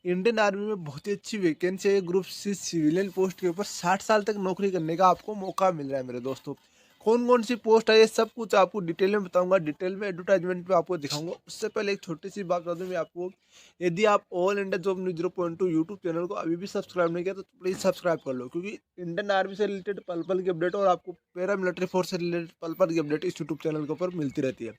Indian army में बहुत ही अच्छी वैकेंसी है। ग्रुप सी सिविलियन पोस्ट के ऊपर 60 साल तक नौकरी करने का आपको मौका मिल रहा है मेरे दोस्तों। कौन कौन सी पोस्ट है ये सब कुछ आपको डिटेल में बताऊंगा, डिटेल में एडवर्टाइजमेंट पे आपको दिखाऊंगा। उससे पहले एक छोटी सी बात बता दूं मैं आपको, यदि आप all India job news 0.2 YouTube channel को अभी भी सब्सक्राइब नहीं किया तो प्लीज़ सब्सक्राइब कर लो, क्योंकि इंडियन आर्मी से रिलेटेड पल पल की अपडेट और आपको पैरा मिलिट्री फोर्स से रिलेटेड पल पल की अपडेट इस यूट्यूब चैनल के ऊपर मिलती रहती है।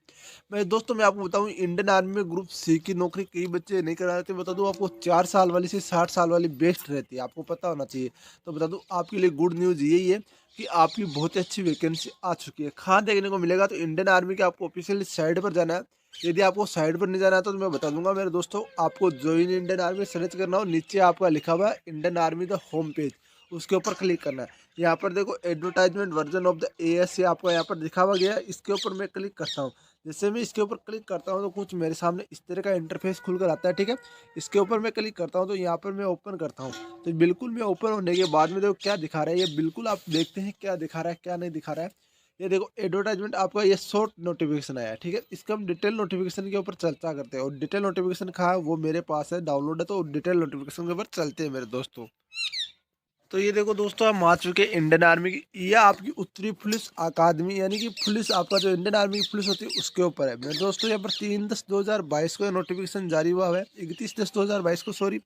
मैं दोस्तों मैं आपको बताऊं, इंडियन आर्मी में ग्रुप सी की नौकरी कई बच्चे नहीं करा रहते। बता दूं आपको 4 साल वाली से 60 साल वाली बेस्ट रहती है, आपको पता होना चाहिए। तो बता दूं आपके लिए गुड न्यूज़ यही है कि आपकी बहुत ही अच्छी वैकेंसी आ चुकी है। कहाँ देखने को मिलेगा, तो इंडियन आर्मी के आपको ऑफिशियल साइट पर जाना है। यदि आपको साइट पर नहीं जाना है तो मैं बता दूंगा मेरे दोस्तों, आपको ज्वाइन इंडियन आर्मी सर्च करना हो, नीचे आपका लिखा हुआ है Indian army the home page, उसके ऊपर क्लिक करना है। यहाँ पर देखो advertisement version of the as आपको यहाँ पर दिखा हुआ गया है, इसके ऊपर मैं क्लिक करता हूँ। जैसे मैं इसके ऊपर क्लिक करता हूँ तो कुछ मेरे सामने इस तरह का इंटरफेस खुलकर आता है, ठीक है। इसके ऊपर मैं क्लिक करता हूँ तो यहाँ पर मैं ओपन करता हूँ। तो बिल्कुल मैं ओपन होने के बाद में देखो क्या दिखा रहा है, ये बिल्कुल आप देखते हैं क्या दिखा रहा है क्या नहीं दिखा रहा है। ये देखो एडवर्टाइजमेंट आपका ये शॉर्ट नोटिफिकेशन आया है, ठीक है। इसका हम डिटेल नोटिफिकेशन के ऊपर चर्चा करते हैं, और डिटेल नोटिफिकेशन कहाँ है वो मेरे पास है, डाउनलोड है। तो डिटेल नोटिफिकेशन के ऊपर चलते हैं मेरे दोस्तों। तो ये देखो दोस्तों, हम आ चुके हैं इंडियन आर्मी की, ये आपकी उत्तरी पुलिस अकादमी यानी कि पुलिस आपका जो इंडियन आर्मी की पुलिस होती है उसके ऊपर है मेरे दोस्तों। यहाँ पर 3/10/2022 को नोटिफिकेशन जारी हुआ है, 31/10/2022 को सॉरी।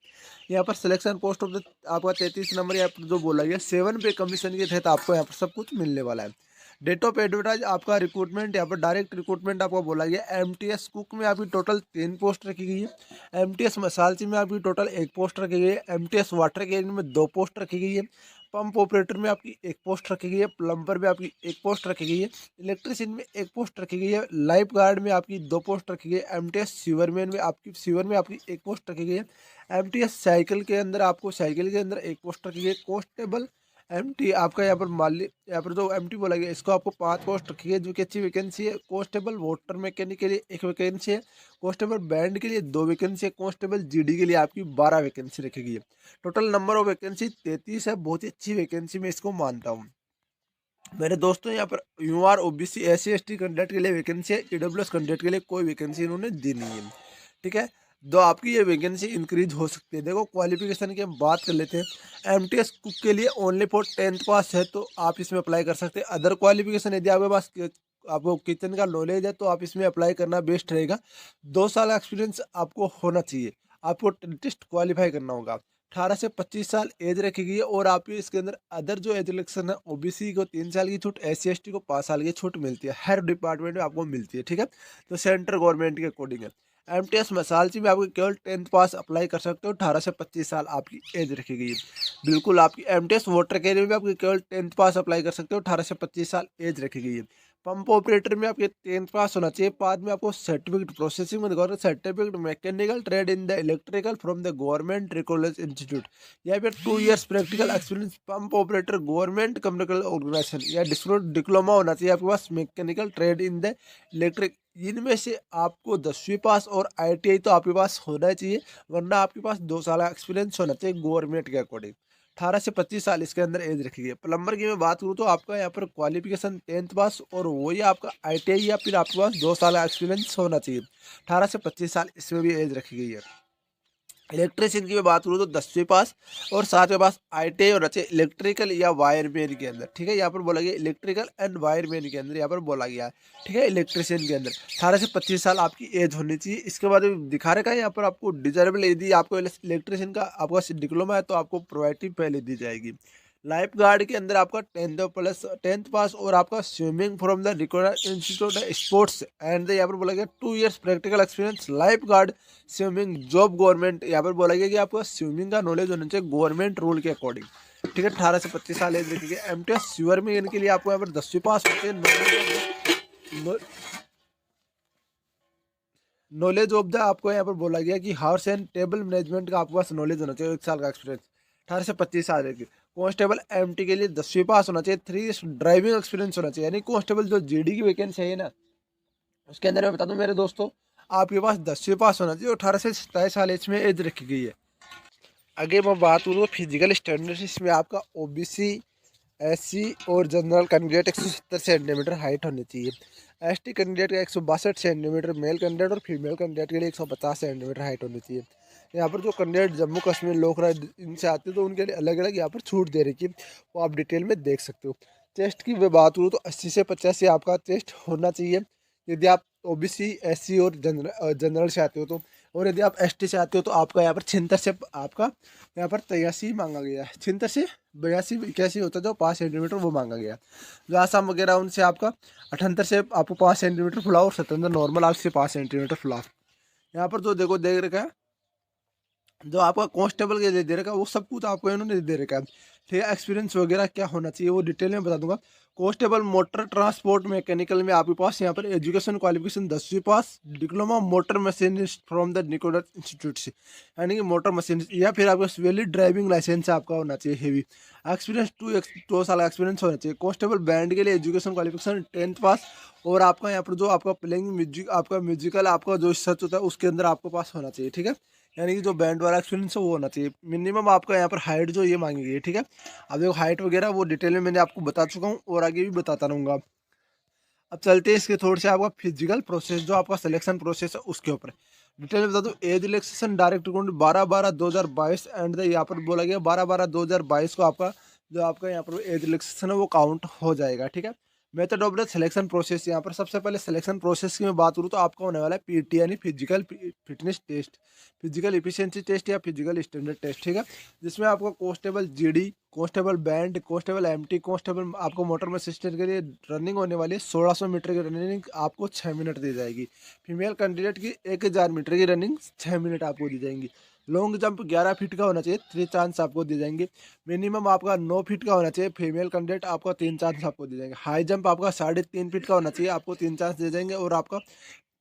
यहाँ पर सिलेक्शन पोस्ट ऑफ द आपका 33 नंबर यहाँ पर जो बोला गया 7 पे कमीशन के तहत आपको यहाँ पर सब कुछ मिलने वाला है। डेट ऑफ एडवर्टाइज आपका रिक्रूटमेंट, यहाँ पर डायरेक्ट रिक्रूटमेंट आपको बोला गया। एमटीएस कुक में आपकी टोटल 3 पोस्ट रखी गई है। एमटीएस मसालची में आपकी टोटल 1 पोस्ट रखी गई है। एमटीएस वाटर कैरियर में 2 पोस्ट रखी गई है। पंप ऑपरेटर में आपकी 1 पोस्ट रखी गई है। प्लम्बर में आपकी 1 पोस्ट रखी गई है। इलेक्ट्रिशियन में 1 पोस्ट रखी गई है। लाइफ गार्ड में आपकी 2 पोस्ट रखी गई है। एमटीएस सीवर में आपकी 1 पोस्ट रखी गई है। एमटीएस साइकिल के अंदर आपको साइकिल के अंदर 1 पोस्ट रखी गई है। कांस्टेबल एमटी आपका यहाँ पर माली यहाँ पर जो एमटी बोला गया इसको आपको 5 पोस्ट रखी है जो कि अच्छी वैकेंसी है। कांस्टेबल वाटर मैकेनिक के लिए 1 वैकेंसी है। कांस्टेबल बैंड के लिए 2 वैकेंसी है। कांस्टेबल जीडी के लिए आपकी 12 वैकेंसी रखी गई है। टोटल नंबर ऑफ वैकेंसी 33 है, बहुत ही अच्छी वैकेंसी मैं इसको मानता हूँ मेरे दोस्तों। यहाँ पर UR OBC SC ST candidate के लिए वैकेंसी है, ईडब्ल्यूएस कैंडिडेट के लिए कोई वैकेंसी इन्होंने दी नहीं है, ठीक है। तो आपकी ये वैकेंसी इंक्रीज हो सकती है। देखो क्वालिफिकेशन की हम बात कर लेते हैं। एमटीएस कुक के लिए ओनली फॉर 10th पास है तो आप इसमें अप्लाई कर सकते हैं। अदर क्वालिफिकेशन यदि आपके पास आपको किचन का नॉलेज है तो आप इसमें अप्लाई करना बेस्ट रहेगा। 2 साल एक्सपीरियंस आपको होना चाहिए, आपको टेस्ट क्वालिफाई करना होगा। 18 से 25 साल एज रखी गई है, और आपकी इसके अंदर अदर जो एज रिलेक्शन है, ओबीसी को 3 साल की छूट, SC ST को 5 साल की छूट मिलती है, हर डिपार्टमेंट में आपको मिलती है, ठीक है। तो सेंट्रल गवर्नमेंट के अकॉर्डिंग है। एमटीएस मसालची में आपको केवल 10th पास अप्लाई कर सकते हो, 18 से 25 साल आपकी एज रखी गई है। बिल्कुल आपकी एमटीएस वाटर कैरियर में आपकी केवल 10th पास अप्लाई कर सकते हो, 18 से 25 साल एज रखी गई है। पंप ऑपरेटर में आपके 10th पास होना चाहिए। बाद में आपको सर्टिफिकेट प्रोसेसिंग में दिखाओ, certificate mechanical trade in the electrical from the government recognised institute, या फिर 2 years practical experience pump operator government commercial organisation, या डिप्लोमा होना चाहिए आपके पास mechanical trade in the electric. इनमें से आपको 10वीं पास और ITI तो आपके पास होना चाहिए, वरना आपके पास 2 साल का एक्सपीरियंस होना चाहिए गवर्नमेंट के अकॉर्डिंग। 18 से 25 साल इसके अंदर एज रखी है। प्लम्बर की मैं बात करूँ तो आपका यहाँ पर क्वालिफिकेशन 10th पास और वही आपका ITI या फिर आपके पास 2 साल का एक्सपीरियंस होना चाहिए। 18 से 25 साल इसमें भी एज रखी गई है। इलेक्ट्रिशियन की मैं बात करूँ तो 10वीं पास और 7वें पास ITI होना चाहिए इलेक्ट्रिकल या वायरमैन के अंदर, ठीक है। यहाँ पर बोला गया इलेक्ट्रिकल एंड वायरमैन के अंदर यहाँ पर बोला गया है, ठीक है। इलेक्ट्रिशियन के अंदर 18 से 25 साल आपकी एज होनी चाहिए। इसके बाद दिखा रखा है यहाँ पर आपको डिजर्बल, यदि आपको इलेक्ट्रिशियन का आपका डिप्लोमा है तो आपको प्रायोरिटी पहले दी जाएगी। लाइफ गार्ड के अंदर आपका 10th पास और आपका swimming from the record institute sports and यहाँ पर बोला गया 2 years practical experience life guard swimming job government. यहाँ पर बोला गया कि आपको स्विमिंग का नॉलेज होना चाहिए गवर्नमेंट रूल के अकॉर्डिंग, ठीक है। 18 से 25 साल एज रखी है। एमटीएस सीवर में इनके लिए आपको यहाँ पर 10वीं पास होते हैं। नॉलेज ऑफ द आपको यहाँ पर बोला गया कि हाउस एंड टेबल मैनेजमेंट का आपके पास नॉलेज होना चाहिए, 1 साल का एक्सपीरियंस। 18 से 25 साल की कांस्टेबल एमटी के लिए 10वीं पास होना चाहिए। 3 years ड्राइविंग एक्सपीरियंस होना चाहिए, यानी कांस्टेबल जो जीडी की वैकेंसी है ना उसके अंदर मैं बता दूं मेरे दोस्तों, आपके पास 10वीं पास होना चाहिए और 18 से 27 साल इसमें एज रखी गई है। आगे मैं बात करूँ फिजिकल स्टैंडर्ड्स में आपका ओबीसी SC और जनरल कैंडिडेट 170 सेंटीमीटर हाइट होनी चाहिए। ST कैंडिडेट का 162 सेंटीमीटर मेल कैंडिडेट और फीमेल कैंडिडेट के लिए 150 सेंटीमीटर हाइट होनी चाहिए। यहाँ पर जो कैंडिडेट जम्मू कश्मीर लोकरा इनसे आते हैं तो उनके लिए अलग अलग यहाँ पर छूट दे रही है, वो आप डिटेल में देख सकते हो। चेस्ट की मैं बात करूँ तो 80 से 85 आपका चेस्ट होना चाहिए यदि आप ओबीसी एससी और जनरल से आते हो तो। और यदि आप एसटी से आते हो तो आपका यहाँ पर 76 से आपका यहाँ पर 83 मांगा गया है, 76 से 82 81 होता है जो 5 सेंटीमीटर वो मांगा गया। जो आसाम वगैरह उनसे आपका 78 से आपको 5 सेंटीमीटर फुलाव और 77 नॉर्मल आपसे 5 सेंटीमीटर फुलाव। यहाँ पर जो देखो देख रखा है जो आपका कांस्टेबल के लिए दे रखा है वो सब कुछ आपको इन्होंने दे रखा है, ठीक है। एक्सपीरियंस वगैरह क्या होना चाहिए वो डिटेल में बता दूंगा। कांस्टेबल मोटर ट्रांसपोर्ट मैकेनिकल में आपके पास यहाँ पर एजुकेशन क्वालिफिकेशन 10वीं pass, diploma motor machinist from the निकोलर इंस्टीट्यूट से, यानी कि मोटर मशीन, या फिर आपका वैलिड ड्राइविंग लाइसेंस आपका होना चाहिए हेवी। एक्सपीरियंस 2 साल का एक्सपीरियंस होना चाहिए। कांस्टेबल बैंड के लिए एजुकेशन क्वालिफिकेशन 10th पास, और आपका यहाँ पर जो आपका प्लेइंग म्यूजिक आपका म्यूजिकल आपका जो सच होता है उसके अंदर आपको पास होना चाहिए, ठीक है। यानी कि जो बैंड वाला एक्सपीरियंस है वो होना चाहिए। मिनिमम आपका यहाँ पर हाइट जो ये मांगी गई है, ठीक है। अब देखो हाइट वगैरह वो डिटेल में मैंने आपको बता चुका हूँ और आगे भी बताता रहूँगा। अब चलते हैं इसके थोड़े से आपका फिजिकल प्रोसेस जो आपका सिलेक्शन प्रोसेस है उसके ऊपर डिटेल में बता दूँ। Age relaxation direct account 12/12/2022 and यहाँ पर बोला गया 12/12/2022 को आपका जो आपका यहाँ पर एज रिलैक्सेशन है वो काउंट हो जाएगा, ठीक है। Method of the selection process, यहाँ पर सबसे पहले सिलेक्शन प्रोसेस की मैं बात करूँ तो आपका होने वाला है पीटी यानी physical fitness test, physical efficiency test या फिजिकल स्टैंडर्ड टेस्ट, ठीक है। जिसमें आपका constable GD, constable band, constable MT, constable आपको मोटर में असिस्टेंट के लिए रनिंग होने वाली है 1600 मीटर की रनिंग आपको 6 मिनट दी जाएगी। फीमेल कैंडिडेट की 1000 मीटर की रनिंग 6 मिनट आपको दी जाएंगी। लॉन्ग जंप 11 फीट का होना चाहिए, 3 चांस आपको दिए जाएंगे। मिनिमम आपका 9 फीट का होना चाहिए, फीमेल कैंडिडेट आपका 3 चांस आपको दिए जाएंगे। हाई जंप आपका 3.5 फीट का होना चाहिए, आपको 3 चांस दिए जाएंगे। और आपका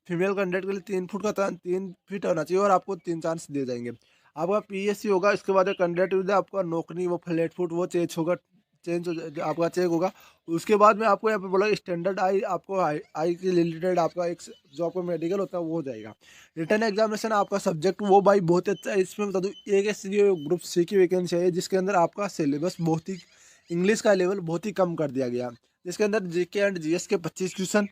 फीमेल कैंडिडेट के लिए 3 फुट का 3 फीट होना चाहिए और आपको 3 चांस दिए जाएंगे। आपका पीएससी होगा, इसके बाद कैंडिडेट आपका नौकरी वो फ्लैट फुट वो चेंज होगा, आपका चेक होगा। उसके बाद में आपको यहाँ पे बोला स्टैंडर्ड आई आपको आई के रिलेटेड आपका एक जो आपको मेडिकल होता है वो हो जाएगा। रिटर्न एग्जामिनेशन आपका सब्जेक्ट वो भाई बहुत अच्छा है। इसमें बता दूँ एक ऐसी ग्रुप सी की वैकेंसी है जिसके अंदर आपका सिलेबस बहुत ही इंग्लिश का लेवल बहुत ही कम कर दिया गया, जिसके अंदर जीके एंड जीएस के 25 क्वेश्चन,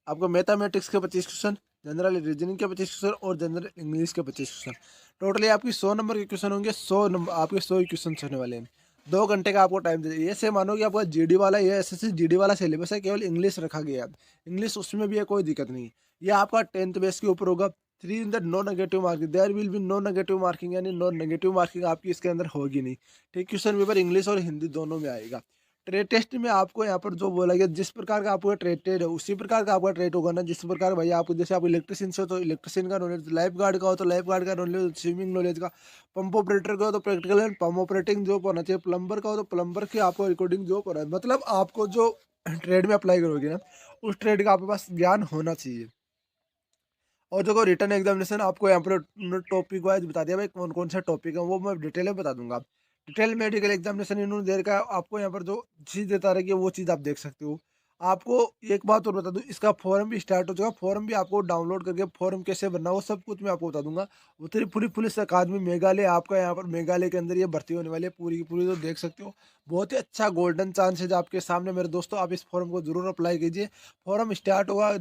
आपको मैथमेटिक्स के 25 क्वेश्चन, जनरल रीजनिंग के 25 क्वेश्चन और जनरल इंग्लिश के 25 क्वेश्चन। टोटली आपकी 100 नंबर के क्वेश्चन होंगे, 100 नंबर आपके 100 ही क्वेश्चन होने वाले हैं। 2 घंटे का आपको टाइम दे, ये से मानो कि आपका जीडी वाला ये एसएससी जीडी वाला सिलेबस है, केवल इंग्लिश रखा गया है। इंग्लिश उसमें भी है, कोई दिक्कत नहीं। ये आपका 10th बेस के ऊपर होगा। 3 in the no negative marking, there will be no negative marking, यानी नो नेगेटिव मार्किंग आपकी इसके अंदर होगी नहीं, ठीक। क्वेश्चन पेपर इंग्लिश और हिंदी दोनों में आएगा। ट्रेड टेस्ट में आपको यहाँ पर जो बोला गया जिस प्रकार का आपका ट्रेड है उसी प्रकार का आपका ट्रेड होगा ना। जिस प्रकार भाई आपको जैसे आप इलेक्ट्रिशियन से हो तो इलेक्ट्रिशियन का नॉलेज, लाइफ गार्ड का हो तो लाइफ गार्ड का नॉलेज, स्विमिंग नॉलेज का, पंप ऑपरेटर का हो तो practical and pump operating job होना चाहिए, प्लम्बर का हो तो प्लम्बर की आपको रिकॉर्डिंग जॉब होना है। मतलब आपको जो ट्रेड में अप्लाई करोगे ना उस ट्रेड का आपके पास ज्ञान होना चाहिए। और देखो रिटर्न एग्जामिनेशन आपको यहाँ पर टॉपिक वाइज बता दिया भाई कौन कौन सा टॉपिक है, वो मैं डिटेल में बता दूंगा। डिटेल मेडिकल एग्जामिनेशन इन्होंने दे रखा है आपको, यहाँ पर जो चीज़ देता रहे वो चीज़ आप देख सकते हो। आपको एक बात और बता दूं, इसका फॉर्म भी स्टार्ट हो चुका, फॉर्म भी आपको डाउनलोड करके फॉर्म कैसे भरना वो सब कुछ मैं आपको बता दूंगा। उत्तरी पूरी पुलिस अकादमी मेघालय, आपका यहाँ पर मेघालय के अंदर ये भर्ती होने वाली है पूरी की पूरी, तो देख सकते हो। बहुत ही अच्छा गोल्डन चांसेज आपके सामने मेरे दोस्तों, आप इस फॉर्म को जरूर अप्लाई कीजिए। फॉर्म स्टार्ट होगा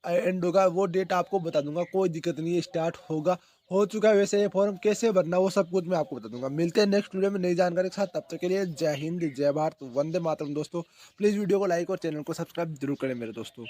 एंड होगा वो डेट आपको बता दूंगा, कोई दिक्कत नहीं है, स्टार्ट होगा हो चुका है। वैसे ये फॉर्म कैसे भरना वो सब कुछ मैं आपको बता दूंगा। मिलते हैं नेक्स्ट वीडियो में नई जानकारी के साथ, तब तक के लिए जय हिंद, जय भारत, वंदे मातरम दोस्तों। प्लीज़ वीडियो को लाइक और चैनल को सब्सक्राइब जरूर करें मेरे दोस्तों।